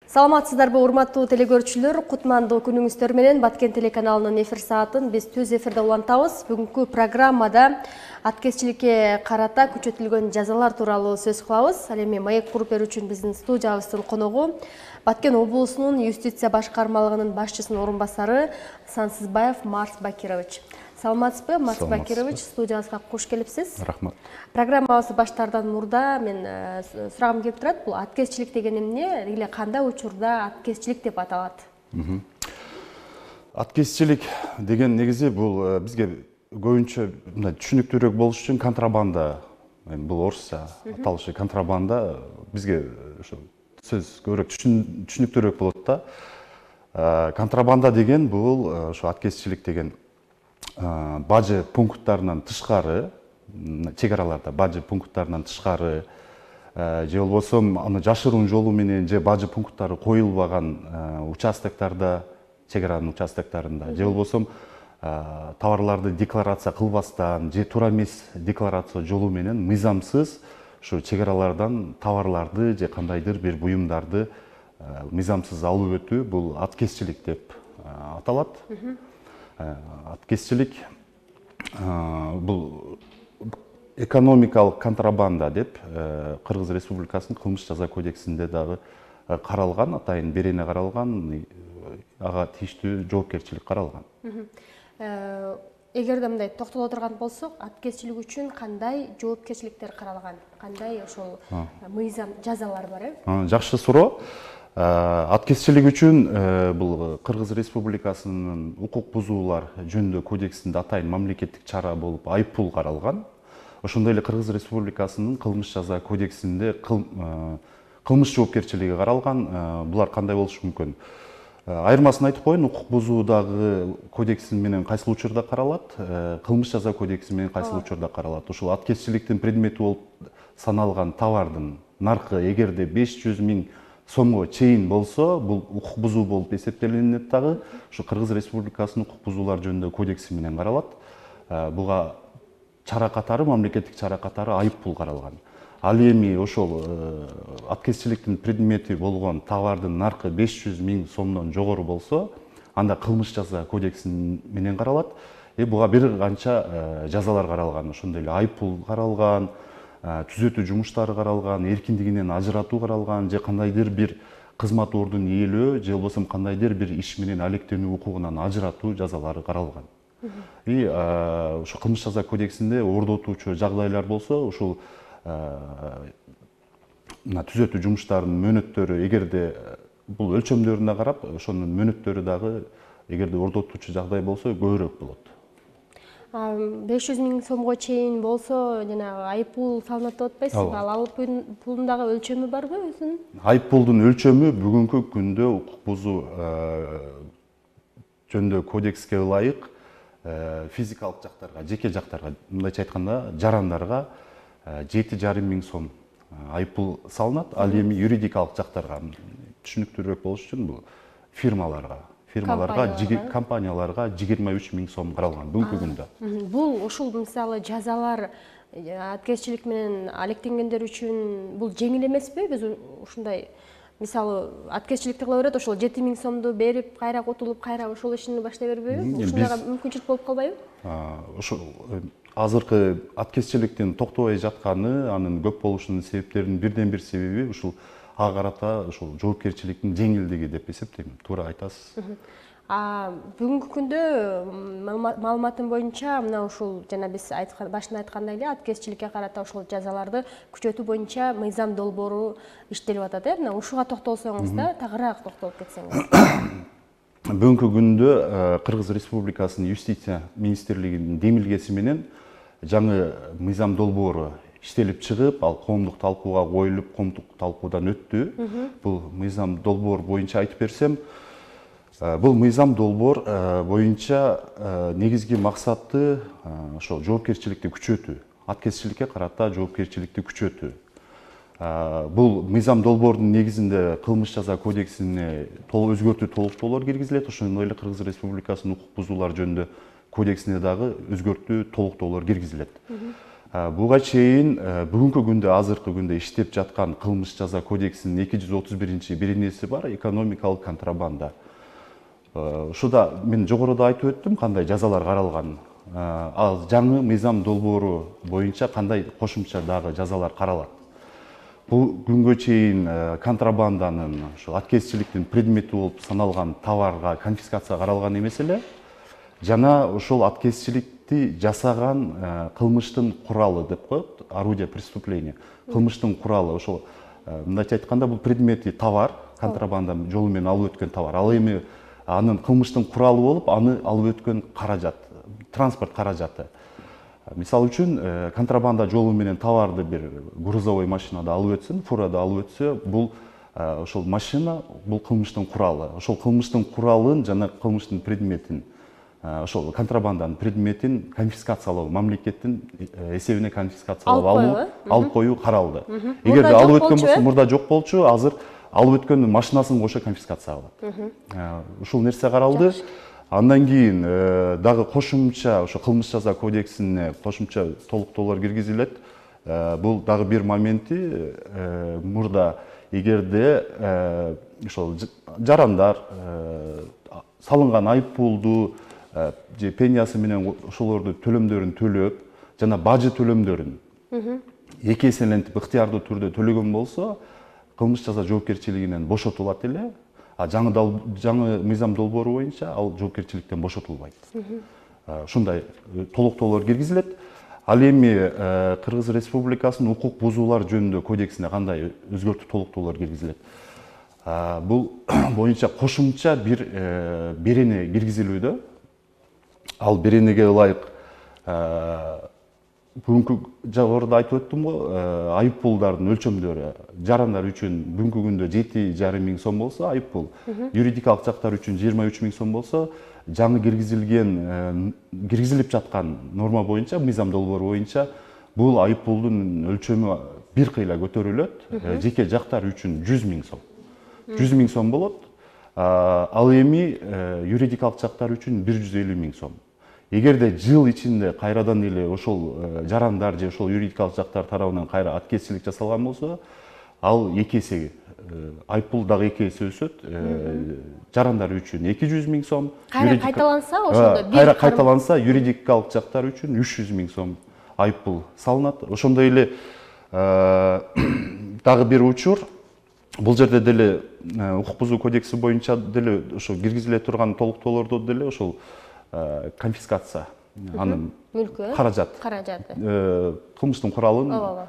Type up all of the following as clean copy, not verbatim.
Саламатсыздарбы урматтуу телекөрүүчүлөр, кутмандуу күнүңүздөр менен Баткен телеканалынын эфир саатын биз түз эфирде улантабыз. Бүгүнкү программада аткезчиликке карата күчөтүлгөн жазалар тууралуу сөз кылабыз. Ал эми маек куруп берүүчү биздин студиябыздын коногу Баткен облусунун юстиция башкармалыгынын башчысынын орун басары Сансызбаев Марс Бакирович. Саламатсызбы, Марс Бакирович, студиябызга куш келипсиз. Рахмат. Программабызды баштаардан мурда мен сурагым келип турат. Бул аткезчилик деген эмне? Эле кандай учурда аткезчилик деп аталат? Аткезчилик деген негизи бул бизге көбүнчө мындай түшүнүктүүрөөк болуш үчүн контрабанда, бул орусча аталышы контрабанда бизге ошо сөз көбүрөөк түшүнүктүүрөөк болот да. Контрабанда деген бул ошо аткезчилик деген бажы пункттарынан тышкары, чек-араларда бажы пункттарынан тышкары же болбосо аны жашыруун жолу менен же бажы пункттары коюлбаган участоктарда, чек-аранын участоктарында же болбосо товарларды декларация кылбастан же туура эмес декларация жолу менен мыйзамсыз ушу чек-аралардан товарларды же кандайдыр бир буюмдарды мыйзамсыз алып өтүү бул аткезчилик деп аталат. Аткезчилик бул экономикалык контрабанда деп Кыргыз Республикасынын кылмыш жаза кодексинде дагы каралган, атайын берене каралган, ага тийиштүү жоопкерчилик каралган. Эгерде мындай токтоло турган болсок, аткезчилик үчүн кандай жоопкерчиликтер каралган? Кандай ошол мыйзам жазалар бар? Жакшы суроо. Аткезчилик үчүн бул Кыргыз Республикасынын укук бузуулар жөнүндө кодексинде атайын мамлекеттик чара болуп айыппул каралган. Ошондой эле Кыргыз Республикасынын кылмыш жаза кодексинде кылмыш жоопкерчилиги каралган. Булар кандай болушу мүмкүн? Айырмасын айтып коеюн, укук бузуудагы кодексин менен кайсыл учурда каралат, кылмыш жаза кодекси менен кайсыл учурда каралат. Ушул аткезчиликтин предмети болуп саналган товардын наркы эгерде 500 000 сомго чейин болсо, бул укук бузуу болуп эсептелинет дагы. Ушу Кыргыз Республикасынын укук бузуулар жөнүндө кодекси менен каралат. Буга чара катары, мамлекеттик чара катары айыппул каралган. Ал эми ошол аткезчиликтин предмети болгон товардын наркы 500 000 сомдон жогору болсо, анда кылмыш жаза кодекси менен каралат. Буга бир канча жазалар каралган. Ошондой эле айыппул каралган, түзөтүү жумуштары каралган, эркиндигинен ажыратуу каралган, же кандайдыр бир кызмат ордун ээлөө, же болбосо кандайдыр бир иш менен алектенүү укугунан ажыратуу жазалары каралган. Ушу кылмыш жаза кодексинде ордотуучу жагдайлар болсо, ушул түзөтүү жумуштарынын мөөнөттөрү эгерде бул өлчөмдөрүнө карап, ошонун мөөнөттөрү дагы эгерде ордотуучу жагдай болсо көбүрөөк болот. 500 000 сомго чейин болсо, жанагы айыппул салынат деп атпайсызбы? Ал айыппулдун дагы өлчөмү барбы өзүнүн? Айыппулдун өлчөмү бүгүнкү күндө укук бузуу жөнүндө кодекске ылайык физикалык жактарга, жеке жактарга, мындайча айтканда, жарандарга 7,5 миң сом айыппул салынат. Ал эми юридикалык жактарга түшүнүктүүрөөк болуш үчүн бул фирмаларга, компанияларга 23 миң сом каралган бүгүнкү күндө. Бул ушул мисалы жазалар аткезчилик менен алектенгендер үчүн бул жеңил эмеспи? Биз ушундай мисалы аткезчиликти кыла берет, ошол 7 миң сомду берип, кайра кутулуп, кайра ошол ишини баштай бербейби? Ушундайга мүмкүнчүлүк болуп калбайбы? Ошол азыркы аткезчиликтин токтобой жатканы, анын көп болушунун себептеринин бирден бир себеби ушул ага карата ушул жоопкерчиликтин жеңилдиги деп эсептейм. Туура айтасыз. Бүгүнкү күндө маалыматым боюнча, мына ушул жана биз башында айткандай эле аткезчиликке карата ошол жазаларды күчөтүү боюнча мыйзам долбоору иштелип атат. Мына ушуга токтолсоңуз да, тагыраак токтолуп кетсеңиз. Бүгүнкү күндө Кыргыз Республикасынын юстиция министрлигинин демилгеси менен жаңы мыйзам долбоору иштелип чыгып, ал коомдук талкууга коюлуп, коомдук талкуудан өттү. Бул мыйзам долбоор боюнча айтып берсем, бул мыйзам долбоор боюнча негизги максаты ошол жоопкерчиликти күчөтүү, аткезчиликке карата жоопкерчиликти күчөтүү. Бул мыйзам долбоордун негизинде кылмыш жаза кодексине өзгөртүү толуктоолор киргизилет. Ошондой эле Кыргыз Республикасынын укук бузуулар жөнүндө кодексине дагы өзгөртүү толуктоолор киргизилет. Буга чейин бүгүнкү күндө азыркы күндө иштеп жаткан кылмыш жаза кодексинин 231-биринеси бар, экономикалык контрабанда. Ушуда мен жогоруда айтып өттүм кандай жазалар каралганын. Ал жаңы мыйзам долбоору боюнча кандай кошумча дагы жазалар каралат. Бул күнгө чейин контрабанданын, ошо аткезчиликтин предмети болуп саналган товарга конфискация каралган эмес эле. Жана ошол аткезчиликти жасаган кылмыштын куралы деп коет, орудие преступления. Кылмыштын куралы ошол мындайча айтканда бул предмети товар, контрабанда жолу менен алып өткөн товар. Ал эми анын кылмыштын куралы болуп, аны алып өткөн каражат, транспорт каражаты. Мисалы үчүн контрабанда жолу менен товарды бир грузовой машинада алып өтсүн, фурада алып өтсө, бул ошол машина бул кылмыштын куралы. Ошол кылмыштын куралын жана кылмыштын предметин, ошол контрабанданын предметин конфискациялоо, мамлекеттин эсебине конфискациялап алып коюу каралды. Эгерде алып өткөн болсо, мурда жок болчу, азыр алып өткөн машинасын кошо конфискация кылат. Ушул нерсе каралды. Андан кийин дагы кошумча ошо кылмыш жаза кодексине кошумча толуктоолор киргизилет. Бул дагы бир моменти, мурда эгерде ошол жарандар салынган айып пулду же пениясы менен ошолорду төлөмдөрүн төлөп, жана бажы төлөмдөрүн эки эселентип ыктыярдуу түрдө төлөгөн болсо, кылмыш жаза жоопкерчилигинен бошотулат эле. Жаңы мыйзам долбоору боюнча ал жоопкерчиликтен бошотулбайт. Ушундай толуктоолор киргизилет. Ал эми Кыргыз Республикасынын укук бузуулар жөнүндө кодексине кандай өзгөртүү толуктоолор киргизилет? Бул боюнча кошумча бир берене киргизилүүдө. Ал беренеге ылайык бүгүнкү жогоруда айтып өттүм го, айып пулдардын өлчөмдөрү жарандар үчүн бүгүнкү күндө 7,5 миң сом болсо, айып пул юридикалык жактар үчүн 23 миң сом болсо, жаңы киргизилип жаткан норма боюнча, мыйзам долбоору боюнча бул айып пулдун өлчөмү бир кыйла көтөрүлөт. Жеке жактар үчүн 100 миң сом. 100 миң сом болот. Ал эми юридикалык жактар үчүн 150 миң сом. Эгерде жыл ичинде кайрадан эле ошол жарандар же ошол юридикалык жактар тарабынан кайра аткезчилик жасалган болсо, ал 2 эсе, айыппул дагы 2 эсе өсөт. Жарандар үчүн 200 миң сом, кайра кайталанса, ошондо кайра кайталанса, юридикалык жактар үчүн 300 миң сом айыппул салынат. Ошондой эле дагы бир учур, бул жерде деле укук бузуу кодекси боюнча деле ошо киргизиле турган толуктоолордо деле ошол конфискация, анын каражаты, кылмыштын куралын,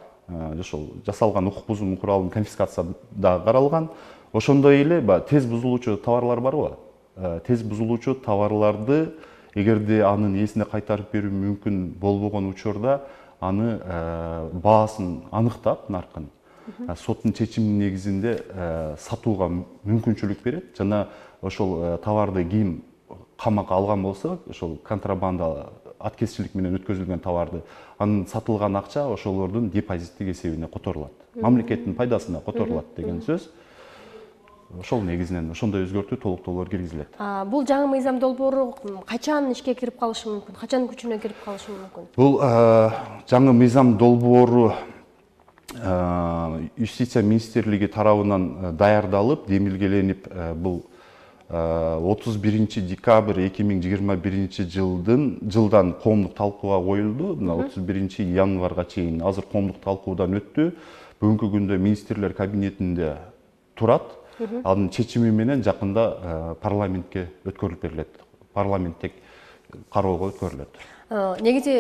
ошол жасалган укук бузуунун куралын конфискация дагы каралган. Ошондой эле тез бузулуучу товарлар барбы? Тез бузулуучу товарларды эгерде анын ээсине кайтарып берүү мүмкүн болбогон учурда, аны баасын аныктап, наркын соттун чечиминин негизинде сатууга мүмкүнчүлүк берет. Жана ошол товарды ким камакка алган болсо, ошол контрабанда аткезчилик менен өткөзүлгөн товарды, анын сатылган акча ошолордун депозиттик эсебине которулат. Мамлекеттин пайдасына которулат деген сөз. Ошол негизинен ошондой өзгөртүү толуктоолор киргизилет. Бул жаңы мыйзам долбоору качан ишке кирип калышы мүмкүн? Качан күчүнө кирип калышы мүмкүн? Бул жаңы мыйзам долбоору Юстиция министрлиги тарабынан даярдалып, демилгеленип, бул 31 декабрь 2021 жылдан коомдук талкууга коюлду. 31 январга чейин азыр коомдук талкуудан өттү. Бүгүнкү күндө министрлер кабинетинде турат. Анын чечими менен жакында парламентке өткөрүлүп берилет. Парламенттик кароого өткөрүлөт. Негизи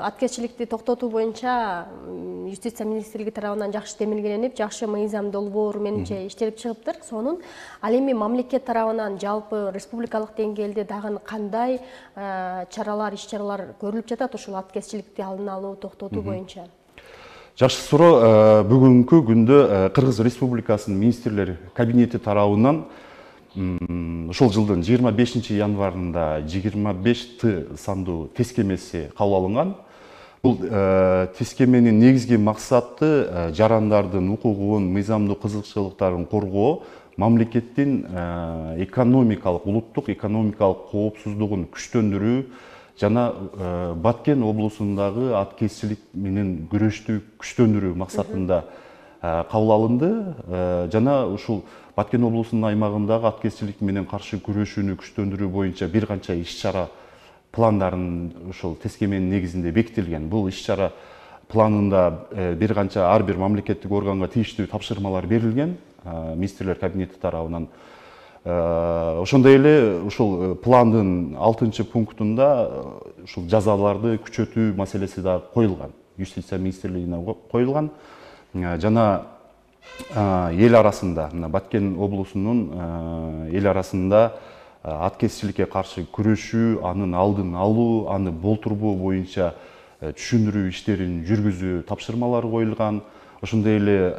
аткезчиликти токтотуу боюнча Юстиция министрлиги тарабынан жакшы демилгеленип, жакшы мыйзам долбоору менимче иштелип чыгыптыр. Сонун ал эми мамлекет тарабынан жалпы республикалык деңгээлде дагы кандай чаралар, иш-чаралар көрүлүп жатат ушул аткезчиликти алдын алуу, токтотуу боюнча? Жакшы суроо. Бүгүнкү күндө Кыргыз Республикасынын министрлер кабинети тарабынан ушул жылдын 25 январында 25Т сандуу тескемеси кабыл алынган. Бул тескеменин негизги максаты жарандардын укугун, мыйзамдуу кызыкчылыктарын коргоо, мамлекеттин экономикалык, улуттук экономикалык коопсуздугун күчтөндүрүү жана Баткен облусундагы аткезчилик менен күрөштү күчтөндүрүү максатында кабыл алынды. Жана ушул Баткен облусунун аймагындагы аткезчилик менен каршы күрөшүүнү күчтөндүрүү боюнча бир канча иш-чара пландарын ушул тескеменин негизинде бекитилген. Бул иш-чара планында бир канча ар бир мамлекеттик органга тийиштүү тапшырмалар берилген министрлер кабинети тарабынан. Ошондой эле ушул пландын 6-пунктунда ушул жазаларды күчөтүү маселеси да коюлган. Юстиция министрлигине коюлган. Жана эл арасында, Баткен облусунун эл арасында аткезчиликке каршы күрөшүү, анын алдын алуу, аны болтурбоо боюнча түшүндүрүү иштерин жүргүзүү тапшырмалары коюлган. Ошондой эле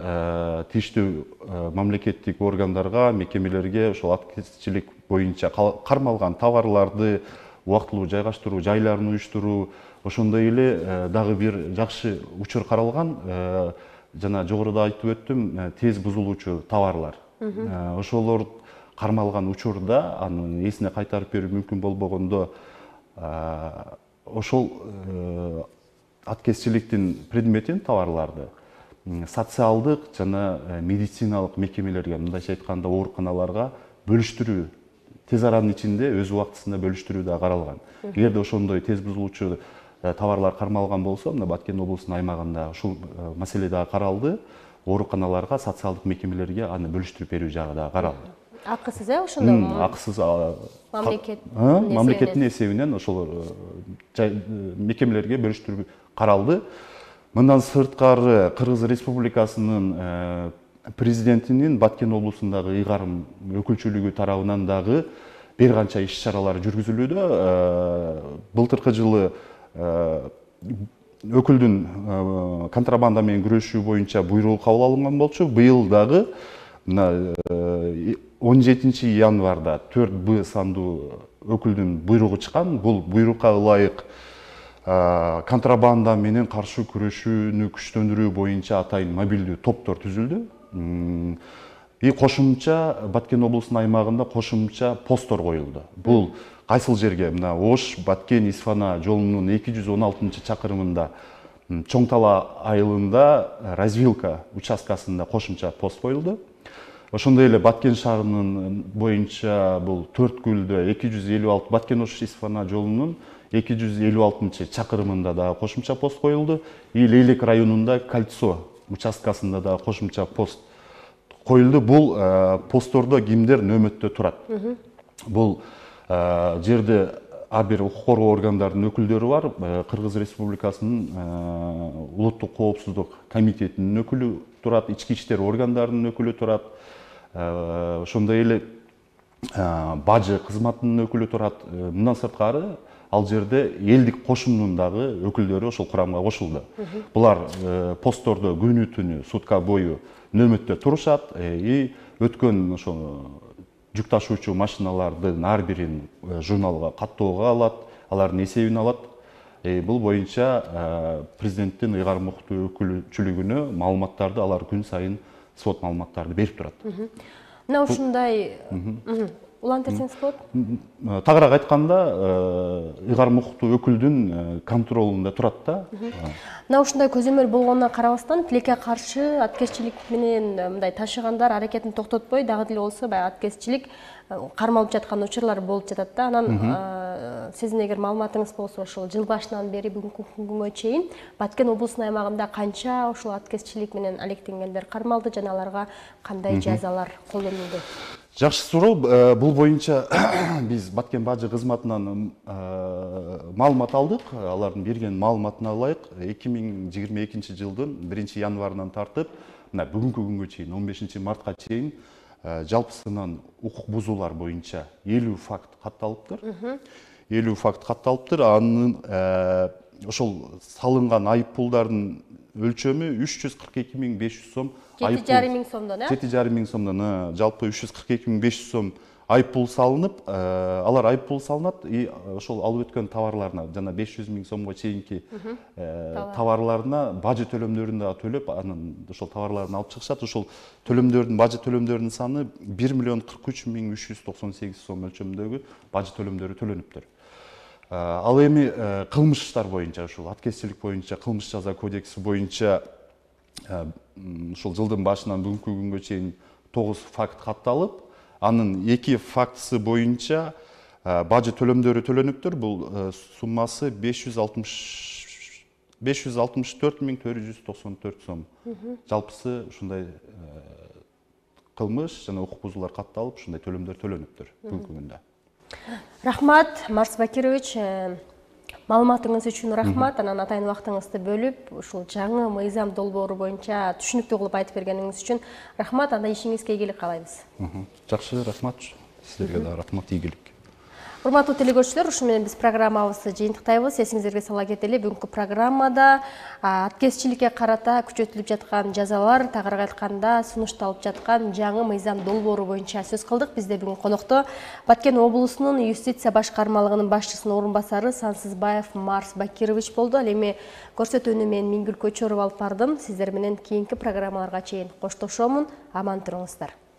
тийиштүү мамлекеттик органдарга, мекемелерге ошол аткезчилик боюнча кармалган товарларды убактылуу жайгаштыруу жайларын уюштуруу, ошондой эле дагы бир жакшы учур каралган. Жана жогоруда айтып өттүм, тез бузулуучу товарлар. Ошолор кармалган учурда аны эсине кайтарып берүү мүмкүн болбогондо ошол аткезчиликтин предметин, товарларды социалдык жана медициналык мекемелерге, мындайча айтканда ооруканаларга бөлүштүрүү, тез аранын ичинде өз убактысында бөлүштүрүү да каралган. Эгерде ошондой тез бузулуучу товарлар кармалган болсо, мына Баткен облусунун аймагында ушул маселе да каралды. Ооруканаларга, социалдык мекемелерге аны бөлүштүрүп берүү жагы да каралды. Акысыз ошондо? Акысыз мамлекеттин эсебинен ошол мекемелерге бөлүштүрүп каралды. Мындан сырткары Кыргыз Республикасынын президентинин Баткен облусундагы ыйгарым өкүлчүлүгү тарабынан дагы бир канча иш-чаралар жүргүзүлүүдө. Былтыркы жылы өкүлдүн контрабанда менен күрөшүү боюнча буйругу кабыл алынган болчу. Быйыл дагы 17 январда 4Б сандуу өкүлдүн буйругу чыккан. Бул буйрукка ылайык контрабанда менен каршы күрөшүүнү күчтөндүрүү боюнча атайын мобилдүү топтор түзүлдү. Кошумча Баткен облусунун аймагында кошумча посттор коюлду. Бул кайсыл жерге? Мына Ош, Баткен, Исфана жолунун 216-чакырымында Чоң Тала айылында развилка участкасында кошумча пост коюлду. Ошондой эле Баткен шаарынын боюнча бул Төрткүлдө 256, Баткен Ош Исфана жолунун 256-чакырымында да кошумча пост коюлду. Лейлек районунда Кольцо участкасында да кошумча пост коюлду. Бул посттордо кимдер нөөмөттө турат? Бул жерде ар бир укук коргоо органдарынын өкүлдөрү бар. Кыргыз Республикасынын улуттук коопсуздук комитетинин өкүлү турат, ички иштер органдарынын өкүлү турат. Ошондой эле бажы кызматынын өкүлү турат. Мындан сырткары ал жерде элдик кошумдун дагы өкүлдөрү ошол курамга кошулду. Булар посттордо күнү түнү сутка бою нөөмөттө турушат. Өткөн ошо жүк ташуучу машиналардын ар бирин журналга каттоого алат, алардын эсебин алат. Бул боюнча президенттин ыйгарым укуктуу өкүлчүлүгүнө маалыматтарды алар күн сайын сот маалыматтарды берип турат. Мына ушундай улантырсаңыз болот? Тагыраак айтканда, ыйгарым укуктуу өкүлдүн контролунда турат да. Мына ушундай көзөмөл болгонуна карабастан, тилекке каршы аткезчилик менен мындай ташыгандар аракетин токтотпой, дагы деле болсо баягы аткезчилик кармалып жаткан учурлар болуп жатат да. Анан сиздин эгер маалыматыңыз болсо, ошол жыл башынан бери бүгүнкү күнгө чейин Баткен облусунун аймагында канча ушул аткезчилик менен алектенгендер кармалды жана аларга кандай жазалар колдонулду? Жакшы суроо. Бул боюнча биз Баткен бажы кызматынан маалымат алдык. Алардын берген маалыматына ылайык 2022 жылдын 1 январынан тартып, мына бүгүнкү күнгө чейин 15 мартка чейин жалпысынан укук бузуулар боюнча 50 факт катталыптыр. 50 факт катталыптыр. Анын ошол салынган айып пулдардын өлчөмү 342.500 сом. 7,5 миң сомдон, 7,5 миң сомдон, жалпы 342.500 сом айып пул салынып, алар айып пул салынат, ошол алып өткөн товарларына, жана 500 миң сомго чейинки товарларына бажы төлөмдөрүн да төлөп, анан ошол товарларын алып чыгышат. Ошол төлөмдөрдүн, бажы төлөмдөрүнүн саны 1,43,398 сом өлчөмүндөгү бажы төлөмдөрү төлөнүптүр. Ал эми кылмыштар боюнча, ушул аткезчилик боюнча, кылмыш жаза кодекси боюнча ушул жылдын башынан бүгүнкү күнгө чейин 9 факт катталып, анын 2 фактысы боюнча бажы төлөмдөрү төлөнүптүр. Бул суммасы 564.494 сом. Жалпысы ушундай кылмыш жана укук бузуулар катталып, ушундай төлөмдөр төлөнүптүр бүгүнкү күндө. Рахмат, Марс Бакирович. Маалыматыңыз үчүн рахмат. Анан атайын убактыңызды бөлүп, ушул жаңы мыйзам долбоору боюнча түшүнүктүү кылып айтып бергениңиз үчүн рахмат. Анда ишиңизге ийгилик каалайбыз. Жакшы, рахмат. Силерге да рахмат, ийгилик. Урматтуу телекөрүүчүлөр, ушу менен биз программабызды жыйынтыктайбыз. Эсиңиздерге сала кетели, бүгүнкү программада аткезчиликке карата күчөтүлүп жаткан жазалар, тагыраак айтканда сунушталып жаткан жаңы мыйзам долбоору боюнча сөз кылдык. Бизде бүгүн конокто Баткен облусунун юстиция башкармалыгынын башчысынын орун басары Сансызбаев Марс Бакирович болду. Ал эми көрсөтүүнү мен Миңгүл Көчөров алып бардым. Сиздер менен кийинки программаларга чейин коштошомун. Аман туруңуздар.